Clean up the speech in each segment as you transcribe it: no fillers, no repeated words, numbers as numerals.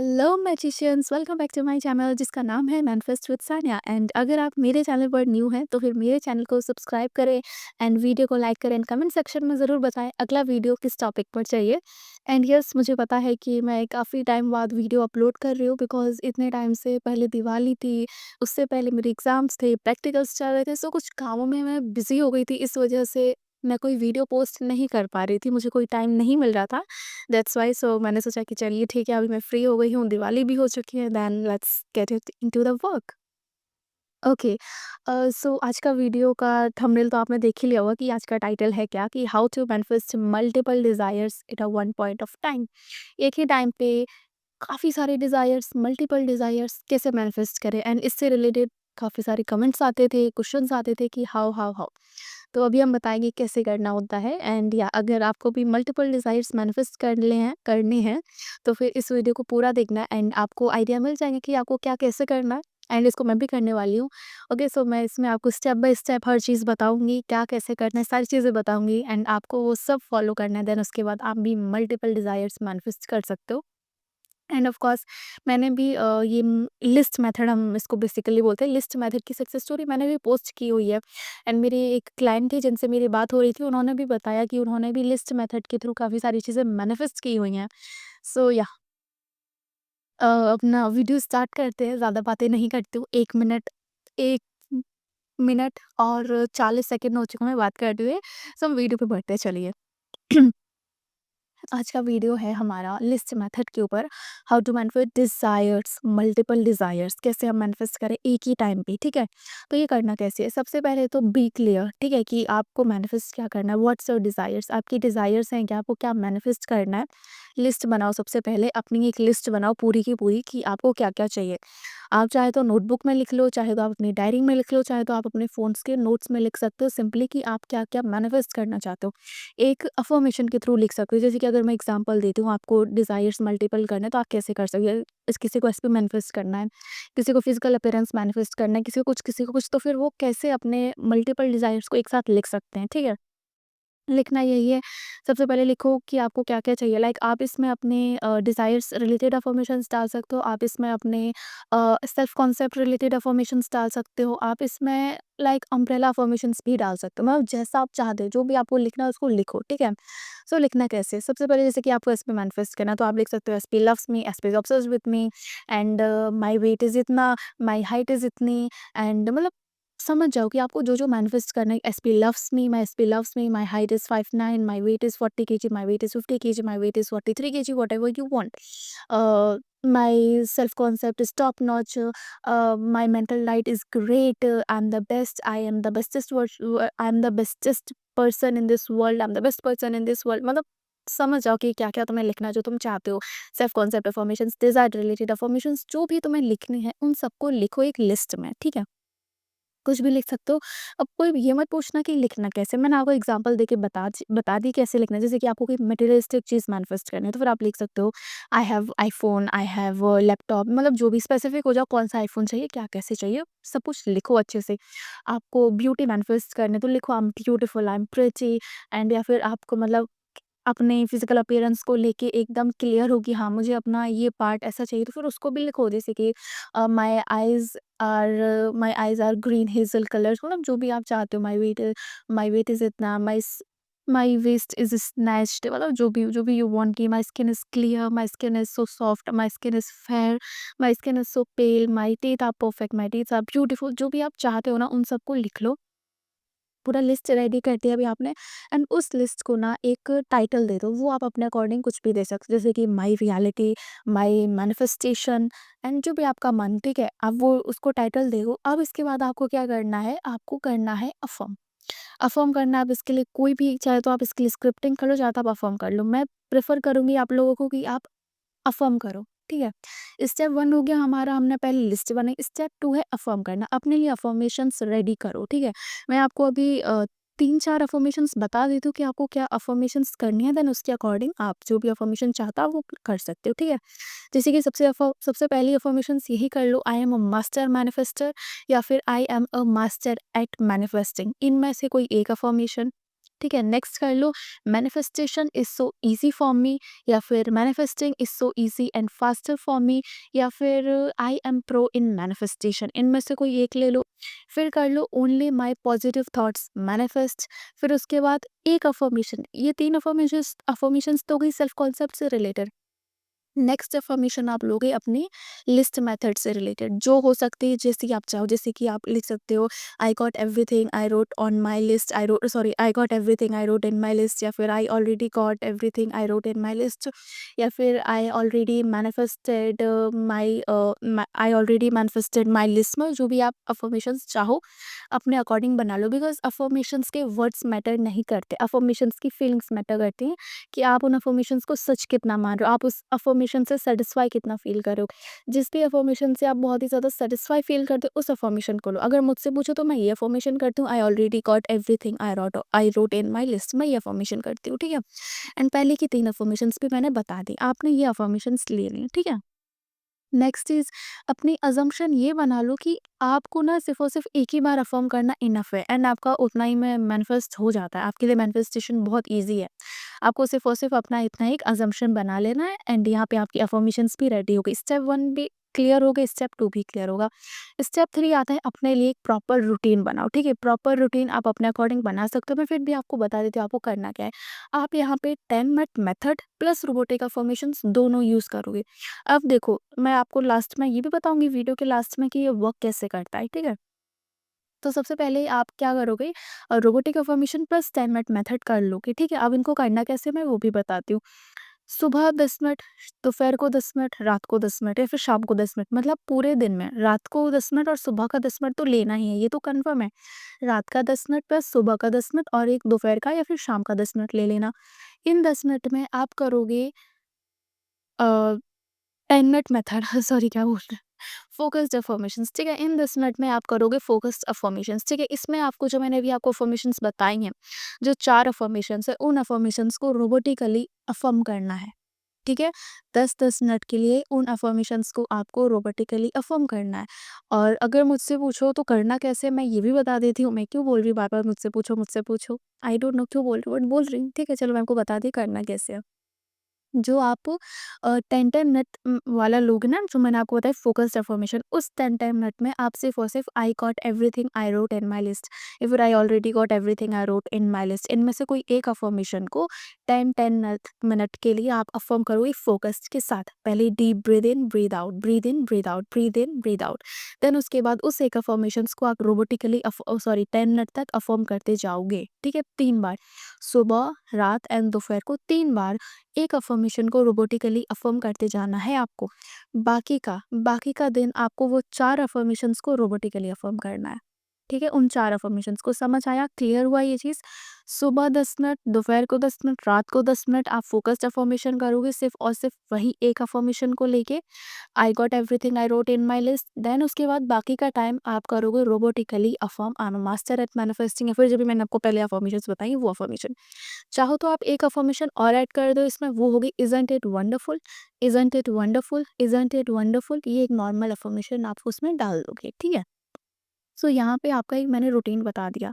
Hello magicians, welcome back to my channel जिसका नाम है मैनिफेस्ट विद सानिया। एंड अगर आप मेरे चैनल पर न्यू हैं तो फिर मेरे चैनल को सब्सक्राइब करें एंड वीडियो को लाइक करें एंड कमेंट सेक्शन में ज़रूर बताएं अगला वीडियो किस टॉपिक पर चाहिए। एंड यस, मुझे पता है कि मैं काफ़ी टाइम बाद वीडियो अपलोड कर रही हूँ बिकॉज इतने टाइम से पहले दिवाली थी, उससे पहले मेरे एग्ज़ाम्स थे, प्रैक्टिकल्स चल रहे थे, सो कुछ कामों में मैं बिज़ी हो गई थी। इस वजह से मैं कोई वीडियो पोस्ट नहीं कर पा रही थी, मुझे कोई टाइम नहीं मिल रहा था। दैट्स व्हाई सो मैंने सोचा कि चलिए ठीक है, अभी मैं फ्री हो गई हूँ, दिवाली भी हो चुकी है, then let's get it into the work. Okay, so आज का वीडियो का थंबनेल तो आपने देख ही लिया होगा कि आज का टाइटल है क्या, कि how to manifest multiple desires at a one point of time. एक ही टाइम पे काफ़ी सारे डिज़ायर्स, मल्टीपल डिज़ायर्स कैसे मैनिफेस्ट करें। एंड इससे रिलेटेड काफ़ी सारे कमेंट्स आते थे, क्वेश्चंस आते थे कि हाउ हाउ हाउ। तो अभी हम बताएँगे कैसे करना होता है। एंड या अगर आपको भी मल्टीपल डिज़ायर्स मैनिफेस्ट करने हैं, तो फिर इस वीडियो को पूरा देखना एंड आपको आइडिया मिल जाएगा कि आपको क्या कैसे करना है। एंड इसको मैं भी करने वाली हूँ। ओके, सो मैं इसमें आपको स्टेप बाय स्टेप हर चीज़ बताऊँगी, क्या कैसे करना है, सारी चीज़ें बताऊँगी एंड आपको वो सब फॉलो करना है। देन उसके बाद आप भी मल्टीपल डिज़ायर्स मैनिफेस्ट कर सकते हो। एंड ऑफ कोर्स मैंने भी ये लिस्ट मेथड, हम इसको बेसिकली बोलते हैं, लिस्ट मेथड की सक्सेस स्टोरी मैंने भी पोस्ट की हुई है। एंड मेरी एक क्लाइंट थी जिनसे मेरी बात हो रही थी, उन्होंने भी बताया कि उन्होंने भी लिस्ट मेथड के थ्रू काफ़ी सारी चीज़ें मैनिफेस्ट की हुई हैं। सो या अपना वीडियो स्टार्ट करते हैं, ज़्यादा बातें नहीं करती हूँ। 1 मिनट और 40 सेकंड हो चुका है बात करते हुए। सो हम वीडियो पे बढ़ते हैं, चलिए। आज का वीडियो है हमारा लिस्ट मेथड के ऊपर, how to manifest desires, multiple desires कैसे हम मैनिफेस्ट करें एक ही टाइम पे। ठीक है, तो ये करना कैसे है? सबसे पहले तो बी क्लियर, ठीक है, कि आपको मैनिफेस्ट क्या करना है, व्हाट्स योर डिज़ायर्स, आपकी डिज़ायर्स हैं क्या, आपको क्या मैनिफेस्ट करना है। लिस्ट बनाओ, सबसे पहले अपनी एक लिस्ट बनाओ पूरी की पूरी कि आपको क्या क्या चाहिए। आप चाहे तो नोटबुक में लिख लो, चाहे तो आप अपनी डायरी में लिख लो, चाहे तो आप अपने फ़ोन्स के नोट्स में लिख सकते हो सिंपली कि आप क्या क्या मैनिफेस्ट करना चाहते हो। एक अफ़र्मेशन के थ्रू लिख सकते हो। जैसे कि अगर मैं एग्जांपल देती हूँ, आपको डिज़ायर्स मल्टीपल करना है तो आप कैसे कर सकते हो। इस किसी को एसपी मैनिफेस्ट करना है, किसी को फिजिकल अपीयरेंस मैनिफेस्ट करना है, किसी को कुछ, किसी को कुछ, तो फिर वो कैसे अपने मल्टीपल डिज़ायर्स को एक साथ लिख सकते हैं। ठीक है, लिखना यही है। सबसे पहले लिखो कि आपको क्या-क्या चाहिए। लाइक आप इसमें अपने डिज़ायर्स रिलेटेड अफ़र्मेशंस डाल सकते हो। आप इसमें अपने सेल्फ कॉन्सेप्ट रिलेटेड अफ़र्मेशंस डाल सकते हो। आप इसमें लाइक अम्ब्रेला अफ़र्मेशंस भी डाल सकते हो। मतलब जैसा आप चाहते हो, जो भी आपको लिखना है उसको लिखो, ठीक है? सो लिखना कैसे? सबसे पहले जैसे कि आपको एसपी मैनिफेस्ट करना है तो आप लिख सकते हो, SP loves me, SP is obsessed with me and my weight is इतना, माय हाइट इज़ इतनी। एंड मतलब समझ जाओ कि आपको जो-जो मैनिफेस्ट करना है। SP loves me, my height is 5'9", my weight is 40 KG, my weight is 50 KG, my weight is 43 KG, whatever you want. My self concept is top notch, my mental diet is great, I am the best, I am the bestest person in this world, I am the best person in this world. मतलब समझ जाओ कि क्या-क्या तुम्हें लिखना है जो तुम चाहते हो। Self concept affirmations, desire related affirmations, जो भी तुम्हें लिखने हैं उन सबको लिखो एक लिस्ट में, ठीक है? कुछ भी लिख सकते हो। अब कोई ये मत पूछना कि लिखना कैसे, मैंने आपको एग्ज़ाम्पल देके बता दी कैसे लिखना है। जैसे कि आपको कोई मटेरियलिस्टिक चीज़ मैनिफेस्ट करनी है, तो फिर आप लिख सकते हो, I have iPhone, I have laptop, मतलब जो भी स्पेसिफिक हो जाओ, कौन-सा आईफ़ोन चाहिए, क्या कैसे चाहिए, सब कुछ लिखो अच्छे से। आपको ब्यूटी मैनिफेस्ट करनी है, तो लिखो, I am beautiful, I am pretty. And या फिर आपको मतलब अपने फिजिकल अपीयरेंस को लेके एकदम क्लियर हो कि हाँ, मुझे अपना ये पार्ट ऐसा चाहिए, तो फिर उसको भी लिखो। जैसे कि my eyes are green hazel colours, मतलब जो भी आप चाहते हो। माय वेट इज़ इतना, माय वेस्ट इज़ स्नैच्ड, मतलब जो भी यू वांट, कि my skin is clear, my skin is so soft, my skin is fair, my skin is so pale, my teeth are perfect, my teeth are beautiful. जो भी आप चाहते हो ना, उन सबको लिख लो। पूरा लिस्ट रेडी कर दिया अभी आपने। एंड उस लिस्ट को ना एक टाइटल दे दो, वो आप अपने अकॉर्डिंग कुछ भी दे सकते हो, जैसे कि my reality, my manifestation, and जो भी आपका मन, ठीक है, आप वो उसको टाइटल दे दो। अब इसके बाद आपको क्या करना है, आपको करना है अफर्म। अफर्म करना है। आप इसके लिए कोई भी, चाहे तो आप इसके लिए स्क्रिप्टिंग कर लो, चाहे तो आप अफर्म कर लो। मैं प्रेफर करूंगी आप लोगों को कि आप अफ़र्म करो, ठीक है? स्टेप 1 हो गया हमारा, हमने पहले लिस्ट बनाई। स्टेप 2 है अफ़र्म करना। अपने लिए अफ़र्मेशंस रेडी करो, ठीक है? मैं आपको अभी 3-4 अफ़र्मेशंस बता देती हूँ कि आपको क्या अफ़र्मेशंस करनी है, देन उसके अकॉर्डिंग आप जो भी अफ़र्मेशन चाहता हो वो कर सकते हो, ठीक है? जैसे कि सबसे पहली अफ़र्मेशंस यही कर लो, I am a master manifester, या फिर I am a master at manifesting. इनमें से कोई एक अफ़र्मेशन, ठीक है? नेक्स्ट कर लो, manifestation is so easy for me, या फिर manifesting is so easy and faster for me, या फिर I am pro in manifestation. इनमें से कोई एक ले लो। फिर कर लो only my positive thoughts manifest. फिर उसके बाद एक अफ़र्मेशन, ये 3 अफ़र्मेशंस तो हो गई सेल्फ कॉन्सेप्ट से रिलेटेड। नेक्स्ट अफर्मेशन आप लोगे अपनी लिस्ट मेथड से रिलेटेड, जो हो सकती है जैसे कि आप चाहो, जैसे कि आप लिख सकते हो, आई got everything I road on my list, I got everything I wrote in my list, या फिर I already got everything I wrote in my list, या फिर I already manifested my list. में जो भी आप अफर्मेशन चाहो अपने अकॉर्डिंग बना लो, बिकॉज अफर्मेशंस के वर्ड्स मैटर नहीं करते, अफर्मेशंस की फीलिंग्स मैटर करती हैं कि आप उन अफ़र्मेशंस को सच कितना मान रहे हो, आप उस अफ़र्मेशन से सैटिस्फाई कितना फ़ील कर रहे हो। जिस भी अफ़र्मेशन से आप बहुत ही ज़्यादा सैटिस्फाई फ़ील करते हो, उस अफ़र्मेशन को लो। अगर मुझसे पूछो तो मैं ये अफ़र्मेशन करती हूँ, I already got everything I wrote in my list, मैं ये अफ़र्मेशन करती हूँ, ठीक है? एंड पहले की 3 अफ़र्मेशंस भी मैंने बता दी, आपने ये अफ़र्मेशंस ले ली, ठीक है? नेक्स्ट इज़, अपनी अज़म्पशन ये बना लो कि आपको ना सिर्फ़ और सिर्फ़ एक ही बार अफ़र्म करना इनफ़ है, एंड आपका उतना ही में मैनिफेस्ट हो जाता है। आपके लिए मैनिफेस्टेशन बहुत ईज़ी है। आपको सिर्फ़ और सिर्फ़ अपना इतना एक अज़म्पशन बना लेना है, एंड यहाँ पे आपकी अफ़र्मेशंस भी रेडी हो गई। स्टेप 1 भी क्लियर हो गई, स्टेप 2 भी क्लियर होगा। स्टेप 3 आता है, अपने लिए एक प्रॉपर रूटीन बनाओ, ठीक है? प्रॉपर रूटीन आप अपने अकॉर्डिंग बना सकते हो, मैं फिर भी आपको बता देती हूँ आपको करना क्या है। आप यहाँ पे 10 minute method plus robotic affirmations दोनों यूज़ करोगे। अब देखो, मैं आपको लास्ट में ये भी बताऊँगी वीडियो के लास्ट में कि ये वर्क कैसे करता है, ठीक है? तो सबसे पहले आप क्या करोगे, robotic affirmation plus 10 minute method कर लोगे, ठीक है? अब इनको करना कैसे मैं वो भी बताती हूँ। सुबह 10 मिनट, दोपहर को 10 मिनट, रात को 10 मिनट, या फिर शाम को 10 मिनट, मतलब पूरे दिन में रात को 10 मिनट और सुबह का 10 मिनट तो लेना ही है, ये तो कन्फर्म है। रात का 10 मिनट प्लस सुबह का 10 मिनट और एक दोपहर का या फिर शाम का 10 मिनट ले लेना। इन 10 मिनट में आप करोगे अ 10 मिनट मेथड सॉरी क्या बोल रहे हैं, फ़ोकस्ड अफ़र्मेशंस, ठीक है? इन 10 मिनट में आप करोगे फ़ोकस्ड अफ़र्मेशंस, ठीक है? इसमें आपको जो मैंने अभी आपको अफ़र्मेशंस बताई हैं, जो 4 अफ़र्मेशंस हैं, उन अफ़र्मेशंस को रोबोटिकली अफ़र्म करना है, ठीक है? 10-10 मिनट के लिए उन अफ़र्मेशंस को आपको रोबोटिकली अफ़र्म करना है। और अगर मुझसे पूछो तो करना कैसे, मैं ये भी बता देती हूँ। मैं क्यों बोल रही हूँ बार-बार मुझसे पूछो? आई डोंट नो क्यों बोल रही हूँ, बट बोल रही हूँ, ठीक है? चलो मैं आपको बता दी करना कैसे है। जो आप 10-10 मिनट वाला लोगे ना, जो मैंने आपको बताया फ़ोकस्ड अफ़र्मेशन, उस 10-10 मिनट में आप सिर्फ़ और सिर्फ़ आई got everything I wrote in my list, या फिर I already got everything I wrote in my list, इनमें से कोई एक अफ़र्मेशन को 10-10 मिनट के लिए आप अफ़र्म करोगे फ़ोकस के साथ। पहले डीप ब्रीथ इन, ब्रीथ आउट, ब्रीथ इन, ब्रीथ आउट, ब्रीथ इन, ब्रीथ आउट। देन उसके बाद उस एक अफ़र्मेशंस को आप रोबोटिकली 10 मिनट तक अफ़र्म करते जाओगे, ठीक है? 3 बार, सुबह, रात एंड दोपहर को 3 बार एक अफ़र्मेशन को रोबोटिकली अफ़र्म करते जाना है आपको। बाकी का दिन आपको वो 4 अफ़र्मेशंस को रोबोटिकली अफ़र्म करना है। ठीक है? उन 4 अफ़र्मेशंस को समझ आया, क्लियर हुआ ये चीज़? सुबह 10 मिनट, दोपहर को 10 मिनट, रात को 10 मिनट आप फ़ोकस्ड अफ़र्मेशन करोगे सिर्फ़ और सिर्फ़ वही एक अफ़र्मेशन को लेके, I got everything I wrote in my list. Then उसके बाद बाकी का टाइम आप करोगे robotically affirm, I am a master at manifesting, या फिर जो भी मैंने आपको पहले अफ़र्मेशंस बताई वो अफ़र्मेशन। चाहो तो आप एक अफ़र्मेशन और ऐड कर दो इसमें, वो होगी isn't it wonderful, isn't it wonderful, isn't it wonderful, ये एक नॉर्मल अफ़र्मेशन आप उसमें डाल दोगे, ठीक है? सो यहाँ पे आपका एक मैंने रूटीन बता दिया,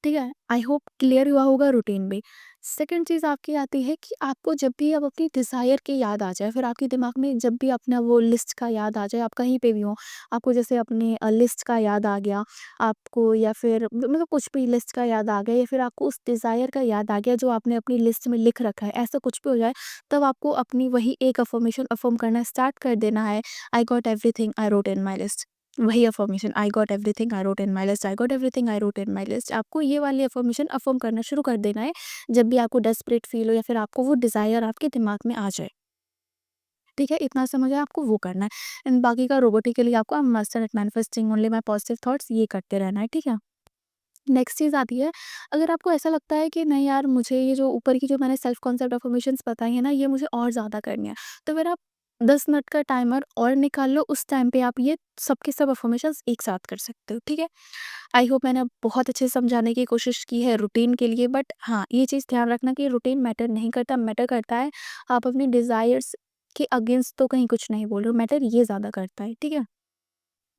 ठीक है? आई होप क्लियर हुआ होगा रूटीन भी। सेकंड चीज़ आपकी आती है कि आपको जब भी अब अपनी डिज़ायर की याद आ जाए, फिर आपके दिमाग में जब भी अपना वो लिस्ट का याद आ जाए, आप कहीं पे भी हो, आपको जैसे अपने लिस्ट का याद आ गया आपको, या फिर मतलब कुछ भी लिस्ट का याद आ गया, या फिर आपको उस डिज़ायर का याद आ गया जो आपने अपनी लिस्ट में लिख रखा है, ऐसा कुछ भी हो जाए, तब आपको अपनी वही एक अफ़र्मेशन अफ़र्म करना स्टार्ट कर देना है, I got everything I wrote in my list. वही affirmation, I got everything I wrote in my list, I got everything I wrote in my list, आपको ये वाली अफ़र्मेशन अफ़र्म करना शुरू कर देना है, जब भी आपको डेस्परेट फ़ील हो या फिर आपको वो डिज़ायर आपके दिमाग में आ जाए। ठीक है? इतना समझ आया, आपको वो करना है, एंड बाकी का रोबोटिकली आपको master at manifesting only my positive thoughts ये करते रहना है, ठीक है? नेक्स्ट चीज़ आती है, अगर आपको ऐसा लगता है कि नहीं यार, मुझे ये जो ऊपर की जो मैंने सेल्फ कॉन्सेप्ट अफ़र्मेशंस बताई है ना, ये मुझे और ज़्यादा करनी है, तो फिर आप 10 मिनट का टाइमर और निकाल लो, उस टाइम पे आप ये सब के सब अफ़र्मेशंस एक साथ कर सकते हो, ठीक है? आई होप मैंने बहुत अच्छे से समझाने की कोशिश की है रूटीन के लिए, बट हाँ, ये चीज़ ध्यान रखना कि रूटीन मैटर नहीं करता, मैटर करता है आप अपनी डिज़ायर्स के अगेंस्ट तो कहीं कुछ नहीं बोल रहे हो, मैटर ये ज़्यादा करता है, ठीक है?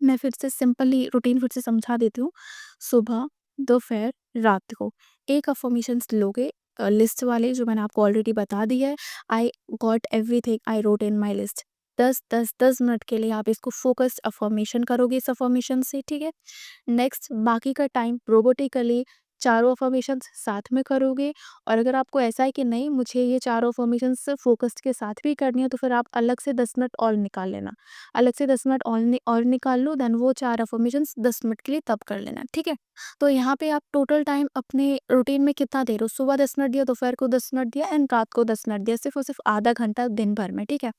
मैं फिर से सिंपली रूटीन फिर से समझा देती हूँ। सुबह, दोपहर, रात को एक अफ़र्मेशंस लोगे लिस्ट वाले जो मैंने आपको ऑलरेडी बता दिया है। I got everything I wrote in my list. 10 minute के लिए आप इसको फ़ोकस्ड अफ़र्मेशन करोगे इस अफ़र्मेशन से, ठीक है? नेक्स्ट बाकी का टाइम रोबोटिकली चारों अफर्मेशंस साथ में करोगे। और अगर आपको ऐसा है कि नहीं मुझे ये चारों अफर्मेशंस फोकस्ड के साथ भी करनी है तो फिर आप अलग से 10 मिनट और निकाल लेना। अलग से 10 मिनट और निकाल लो, देन वो चार अफर्मेशंस 10 मिनट के लिए तब कर लेना, ठीक है? तो यहाँ पे आप टोटल टाइम अपने रूटीन में कितना दे रहे हो? सुबह 10 मिनट दिया, दोपहर को 10 मिनट दिया एंड रात को 10 मिनट दिया, सिर्फ और सिर्फ आधा घंटा दिन भर में, ठीक है?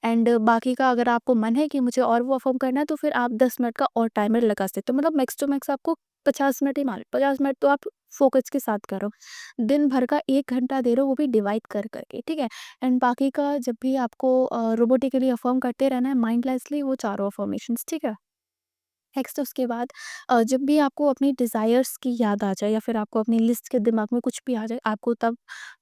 एंड बाकी का अगर आपको मन है कि मुझे और वो अफ़र्म करना है तो फिर आप 10 मिनट का और टाइमर लगा सकते हो। मतलब मैक्स टू मैक्स आपको 50 मिनट ही मान लो, 50 मिनट तो आप फ़ोकस के साथ करो। दिन भर का 1 घंटा दे रहे हो वो भी डिवाइड कर के, ठीक है? एंड बाकी का जब भी आपको रोबोटिकली अफ़र्म करते रहना है माइंडलेसली वो चारों अफ़र्मेशंस, ठीक है? नेक्स्ट उसके बाद जब भी आपको अपनी डिज़ायर्स की याद आ जाए या फिर आपको अपनी लिस्ट के दिमाग में कुछ भी आ जाए, आपको तब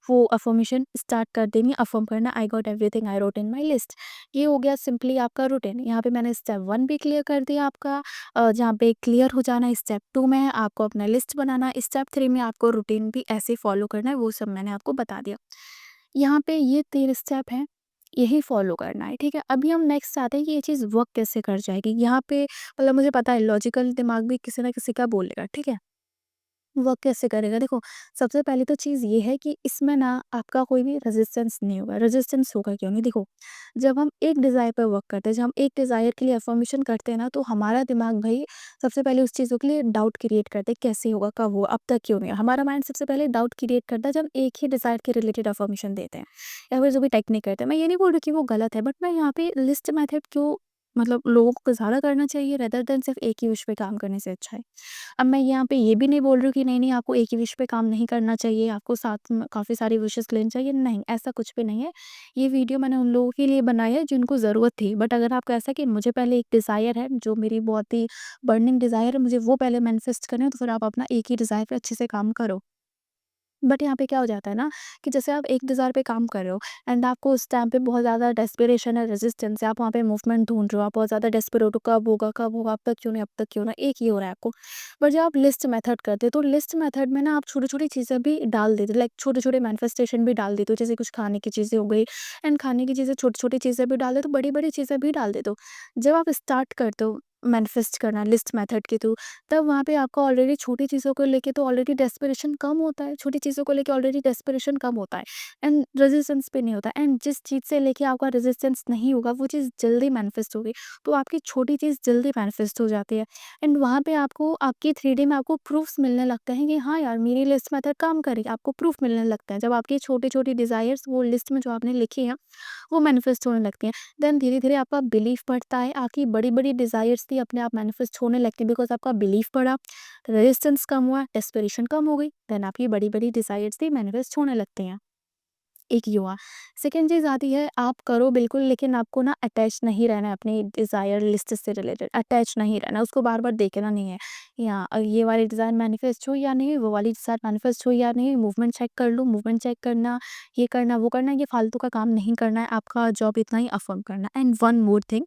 वो अफ़र्मेशन स्टार्ट कर देनी है, अफ़र्म करना आई got everything I wrote in my list. ये हो गया सिंपली आपका रूटीन। यहाँ पे मैंने स्टेप 1 भी क्लियर कर दिया आपका, जहाँ पे क्लियर हो जाना है। स्टेप 2 में है आपको अपना लिस्ट बनाना है, स्टेप 3 में आपको रूटीन भी ऐसे फॉलो करना है, वो सब मैंने आपको बता दिया। यहाँ पे ये 3 स्टेप हैं, यही फॉलो करना है, ठीक है? अभी हम नेक्स्ट आते हैं कि ये चीज़ वर्क कैसे कर जाएगी। यहाँ पे मतलब मुझे पता है लॉजिकल दिमाग भी किसी न किसी का बोलेगा, ठीक है? वर्क कैसे करेगा? देखो, सबसे पहली तो चीज़ ये है कि इसमें ना आपका कोई भी रेज़िस्टेंस नहीं होगा। रेज़िस्टेंस होगा क्यों नहीं? देखो, जब हम एक डिज़ायर पे वर्क करते हैं, जब हम एक डिज़ायर के लिए अफ़र्मेशन करते हैं ना, तो हमारा दिमाग भई सबसे पहले उस चीज़ों के लिए डाउट क्रिएट करता है, कैसे होगा, कब होगा, अब तक क्यों नहीं हुआ? हमारा माइंड सबसे पहले डाउट क्रिएट करता है जब एक ही डिज़ायर के रिलेटेड अफ़र्मेशन देते हैं या फिर जो भी टेक्निक करते हैं। मैं ये नहीं बोल रही कि वो गलत है, बट मैं यहाँ पे लिस्ट मेथड क्यों मतलब लोगों को ज़्यादा करना चाहिए रेदर देन सिर्फ़ एक ही विश पे काम करने से अच्छा है। अब मैं यहाँ पे ये भी नहीं बोल रही हूँ कि नहीं, नहीं आपको एक ही विश पे काम नहीं करना चाहिए, आपको साथ में काफ़ी सारी विशेज़ लेनी चाहिए, नहीं, ऐसा कुछ भी नहीं है। ये वीडियो मैंने उन लोगों के लिए बनाई है जिनको ज़रूरत थी। बट अगर आपको ऐसा है कि मुझे पहले एक डिज़ायर है, जो मेरी बहुत ही बर्निंग डिज़ायर है, मुझे वो पहले मैनिफेस्ट करना है, तो फिर आप अपना एक ही डिज़ायर पे अच्छे से काम करो। बट यहाँ पे क्या हो जाता है ना कि जैसे आप एक डिज़ायर पे काम कर रहे हो एंड आपको उस टाइम पे बहुत ज़्यादा डेस्पिरेशन है, रेजिस्टेंस है, आप वहाँ पे मूवमेंट ढूंढ रहे हो, आप बहुत ज़्यादा डेस्परेट हो, कब होगा, अब तक क्यों नहीं, अब तक क्यों ना, एक ही हो रहा है आपको। बट जब आप लिस्ट मेथड करते हो तो लिस्ट मेथड में ना आप छोटी छोटी चीज़ें भी डाल देते हो, लाइक छोटे छोटे मैनिफेस्टेशन भी डाल देते हो, जैसे कुछ खाने की चीज़ें हो गई एंड खाने की चीज़ें छोटी छोटी चीज़ें भी डाल देते हो, बड़ी बड़ी चीज़ें भी डाल देते हो। जब आप स्टार्ट करते हो मैनिफेस्ट करना लिस्ट मेथड के थ्रू, तब वहाँ पे आपका ऑलरेडी छोटी चीज़ों को लेके तो ऑलरेडी डेस्पिरेशन कम होता है, छोटी चीज़ों को लेके ऑलरेडी डेस्पिरेशन कम होता है एंड रेजिस्टेंस भी नहीं होता है। एंड जिस चीज़ से लेके आपका रेजिस्टेंस नहीं होगा वो चीज़ जल्दी मैनिफेस्ट होगी, तो आपकी छोटी चीज़ जल्दी मैनिफेस्ट हो जाती है। एंड वहाँ पे आपको आपकी 3D में आपको प्रूफ्स मिलने लगते हैं कि हाँ यार मेरी लिस्ट मेथड काम करेगी, आपको प्रूफ मिलने लगता है जब आपकी छोटी छोटी डिज़ायर्स वो लिस्ट में जो आपने लिखी है वो मैनिफेस्ट होने लगती हैं। देन धीरे-धीरे आपका बिलीफ बढ़ता है, आपकी बड़ी-बड़ी डिज़ायर्स थी अपने आप मैनिफेस्ट होने लगती हैं बिकॉज़ आपका बिलीफ बढ़ा, रेजिस्टेंस कम हुआ, डेस्परेशन कम हो गई, देन आपकी बड़ी-बड़ी डिज़ायर्स थी मैनिफेस्ट होने लगती हैं। एक ये हुआ। सेकंड चीज़ आती है आप करो बिल्कुल लेकिन आपको ना अटैच नहीं रहना है अपनी डिज़ायर लिस्ट से रिलेटेड, अटैच नहीं रहना, उसको बार-बार देखना नहीं है। या ये वाली डिज़ायर मैनिफेस्ट हो या नहीं, वो वाली डिज़ायर मैनिफेस्ट हो या नहीं, मूवमेंट चेक कर लूँ, मूवमेंट चेक करना, ये करना, वो करना, ये फालतू का काम नहीं करना है, आपका जॉब इतना ही अफ़र्म करना है। एंड वन मोर थिंग,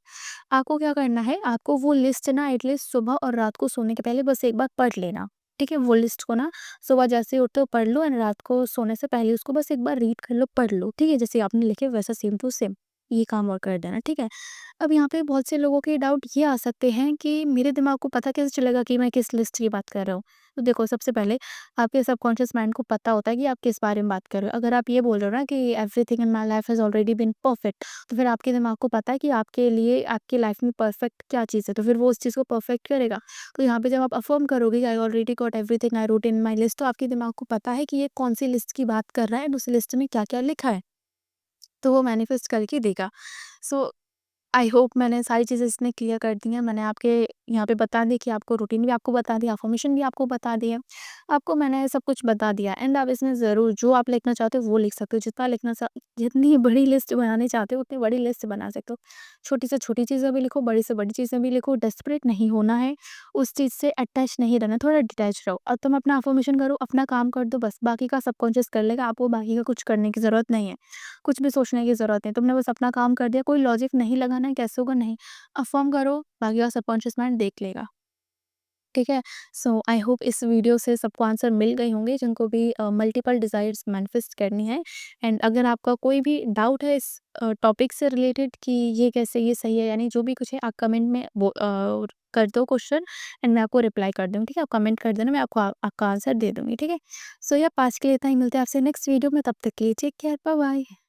आपको क्या करना है, आपको वो लिस्ट ना एटलीस्ट सुबह और रात को सोने के पहले बस एक बार पढ़ लेना, ठीक है? वो लिस्ट को ना सुबह जैसे ही उठते हो पढ़ लो एंड रात को सोने से पहले उसको बस एक बार रीड कर लो, पढ़ लो, ठीक है? जैसे आपने लिखे वैसा सेम टू सेम ये काम और कर देना, ठीक है? अब यहाँ पे बहुत से लोगों के डाउट ये आ सकते हैं कि मेरे दिमाग को पता कैसे चलेगा कि मैं किस लिस्ट की बात कर रहा हूँ? तो देखो, सबसे पहले आपके सबकॉन्शियस माइंड को पता होता है कि आप किस बारे में बात कर रहे हो। अगर आप ये बोल रहे हो ना कि everything in my life has already been perfect, तो फिर आपके दिमाग को पता है कि आपके लिए आपकी लाइफ में परफेक्ट क्या चीज़ है, तो फिर वो उस चीज़ को परफेक्ट करेगा। तो यहाँ पे जब आप अफ़र्म करोगे I already got everything I wrote in my list, तो आपके दिमाग को पता है कि ये कौन-सी लिस्ट की बात कर रहा है एंड उस लिस्ट में क्या-क्या लिखा है, तो वो मैनिफेस्ट करके देगा। सो आई होप मैंने सारी चीज़ें इसमें क्लियर कर दी हैं। मैंने आपके यहाँ पे बता दी कि आपको रूटीन भी आपको बता दिया, अफ़र्मेशन भी आपको बता दी है। आपको मैंने सब कुछ बता दिया एंड आप इसमें ज़रूर जो आप लिखना चाहते हो वो लिख सकते हो। जितना लिखना चा जितनी बड़ी लिस्ट बनानी चाहते हो उतनी बड़ी लिस्ट बना सकते हो। छोटी से छोटी चीज़ें भी लिखो, बड़ी से बड़ी चीज़ें भी लिखो, डेस्परेट नहीं होना है, उस चीज़ से अटैच नहीं रहना, थोड़ा डिटैच रहो। अब तुम अपना अफ़र्मेशन करो, अपना काम कर दो बस, बाकी का सबकॉन्शियस कर लेगा, आपको बाकी का कुछ करने की ज़रूरत नहीं है। कुछ भी सोचने की ज़रूरत नहीं, तुमने बस अपना काम कर दिया, कोई लॉजिक नहीं लगाना है कैसे होगा नहीं। अफ़र्म करो, बाकी का सबकॉन्शियस माइंड देख लेगा। ठीक है? सो आई होप इस वीडियो से सबको आंसर मिल गए होंगे जिनको भी मल्टीपल डिज़ायर्स मैनिफेस्ट करनी है। एंड अगर आपका कोई भी डाउट है इस टॉपिक से रिलेटेड कि ये कैसे ये सही है यानी जो भी कुछ है आप कमेंट में कर दो क्वेश्चन एंड मैं आपको रिप्लाई कर दूँगी, ठीक है? आप कमेंट कर देना मैं आपको आपका आंसर दे दूँगी, ठीक है? सो या आज के लिए इतना ही, मिलते हैं आपसे नेक्स्ट वीडियो में, तब तक के लिए टेक केयर, बाय बाय।